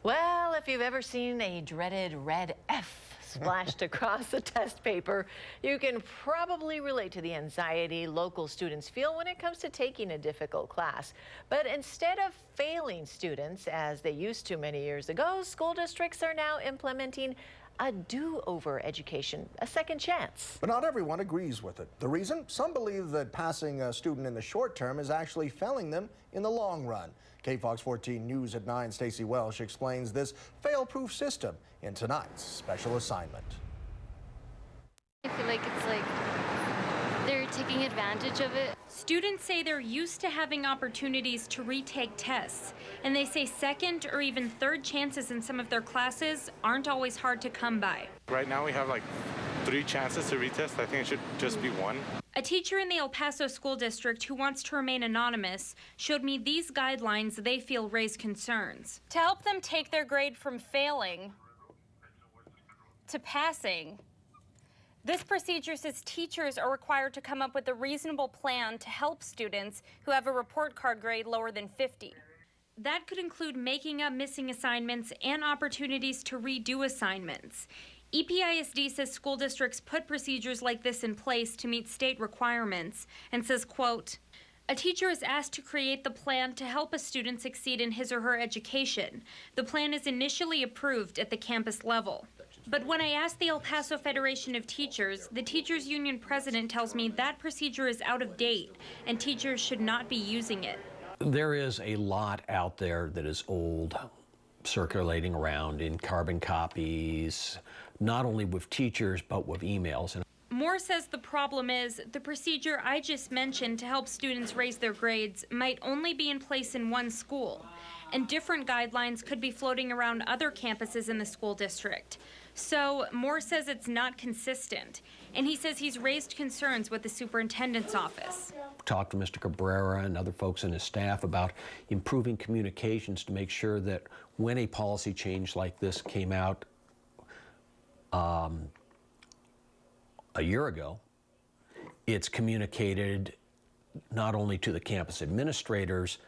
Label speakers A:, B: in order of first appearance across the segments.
A: Well, if you've ever seen a dreaded red F splashed across the test paper, you can probably relate to the anxiety local students feel when it comes to taking a difficult class. But instead of failing students, as they used to many years ago, school districts are now implementing a do-over education, a second chance.
B: But not everyone agrees with it. The reason? Some believe that passing a student in the short term is actually failing them in the long run. KFOX 14 News at 9, Stacey Welsh explains this fail-proof system in tonight's special assignment.
C: I feel like it's like they're taking advantage of it.
D: Students say they're used to having opportunities to retake tests, and they say second or even third chances in some of their classes aren't always hard to come by.
E: Right now we have like 3 chances to retest. I think it should just be 1.
D: A teacher in the El Paso School District who wants to remain anonymous showed me these guidelines they feel raise concerns. To help them take their grade from failing to passing, this procedure says teachers are required to come up with a reasonable plan to help students who have a report card grade lower than 50. That could include making up missing assignments and opportunities to redo assignments. EPISD says school districts put procedures like this in place to meet state requirements and says, quote, "A teacher is asked to create the plan to help a student succeed in his or her education. The plan is initially approved at the campus level." But when I asked the El Paso Federation of Teachers, the teachers union president tells me that procedure is out of date and teachers should not be using it.
F: There is a lot out there that is old, circulating around in carbon copies, not only with teachers, but with emails.
D: Moore says the problem is the procedure I just mentioned to help students raise their grades might only be in place in one school, and different guidelines could be floating around other campuses in the school district. So Moore says it's not consistent, and he says he's raised concerns with the superintendent's office.
F: Talked to Mr. Cabrera and other folks in his staff about improving communications to make sure that when a policy change like this came out a year ago, it's communicated not only to the campus administrators,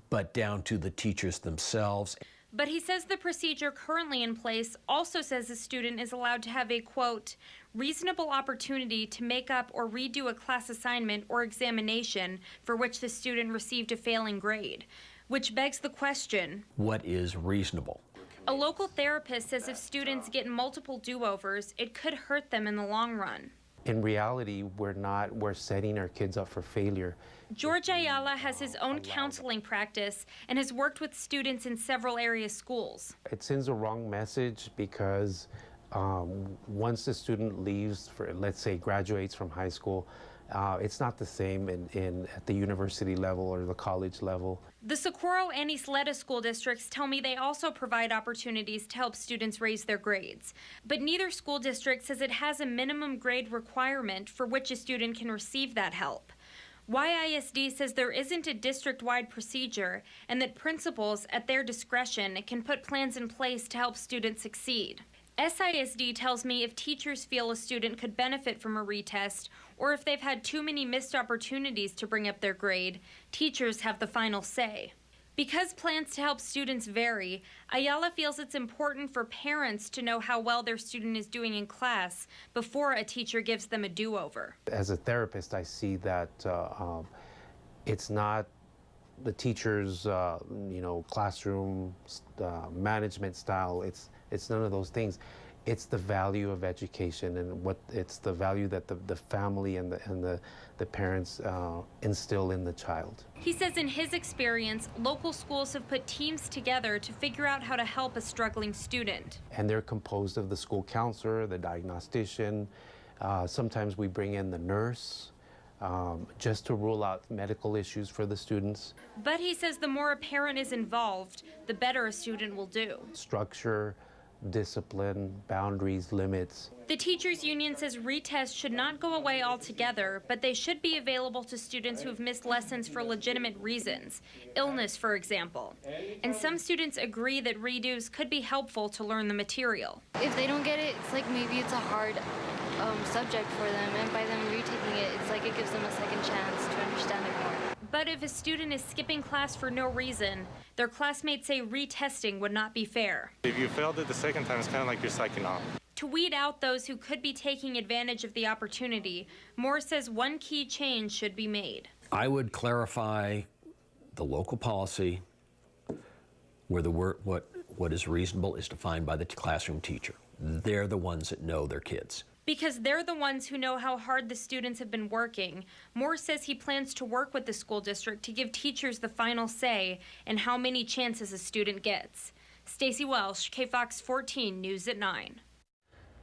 F: but down to the teachers themselves.
D: But he says the procedure currently in place also says a student is allowed to have a, quote, reasonable opportunity to make up or redo a class assignment or examination for which the student received a failing grade, which begs the question,
F: what is reasonable?
D: A local therapist says if students get multiple do-overs, it could hurt them in the long run.
G: In reality, we're setting our kids up for failure.
D: George Ayala has his own counseling practice and has worked with students in several area schools.
G: It sends a wrong message because once the student leaves, let's say graduates from high school, it's not the same at the university level or the college level.
D: The Socorro and Isleta school districts tell me they also provide opportunities to help students raise their grades. But neither school district says it has a minimum grade requirement for which a student can receive that help. YISD says there isn't a district-wide procedure and that principals, at their discretion, can put plans in place to help students succeed. SISD tells me if teachers feel a student could benefit from a retest or if they've had too many missed opportunities to bring up their grade, teachers have the final say. Because plans to help students vary, Ayala feels it's important for parents to know how well their student is doing in class before a teacher gives them a do-over.
G: As a therapist, I see that it's not the teacher's classroom management style. It's none of those things. It's the value of education and it's the value that the family and the parents instill in the child.
D: He says in his experience, local schools have put teams together to figure out how to help a struggling student.
G: And they're composed of the school counselor, the diagnostician. Sometimes we bring in the nurse just to rule out medical issues for the students.
D: But he says the more a parent is involved, the better a student will do.
G: Structure, discipline, boundaries, limits.
D: The teachers union says retests should not go away altogether, but they should be available to students who have missed lessons for legitimate reasons, illness, for example. And some students agree that redos could be helpful to learn the material.
C: If they don't get it, it's like maybe it's a hard subject for them, and by them retaking it, it's like it gives them a second chance to understand it more.
D: But if a student is skipping class for no reason, their classmates say retesting would not be fair.
E: If you failed it the second time, it's kind of like you're psyching off.
D: To weed out those who could be taking advantage of the opportunity, Moore says one key change should be made.
F: I would clarify the local policy where the word, what is reasonable is defined by the classroom teacher. They're the ones that know their kids.
D: Because they're the ones who know how hard the students have been working, Moore says he plans to work with the school district to give teachers the final say in how many chances a student gets. Stacey Welsh, KFOX 14 News at 9.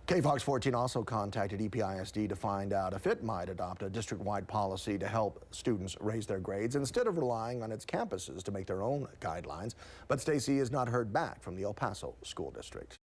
B: KFOX 14 also contacted EPISD to find out if it might adopt a district-wide policy to help students raise their grades instead of relying on its campuses to make their own guidelines. But Stacey has not heard back from the El Paso School District.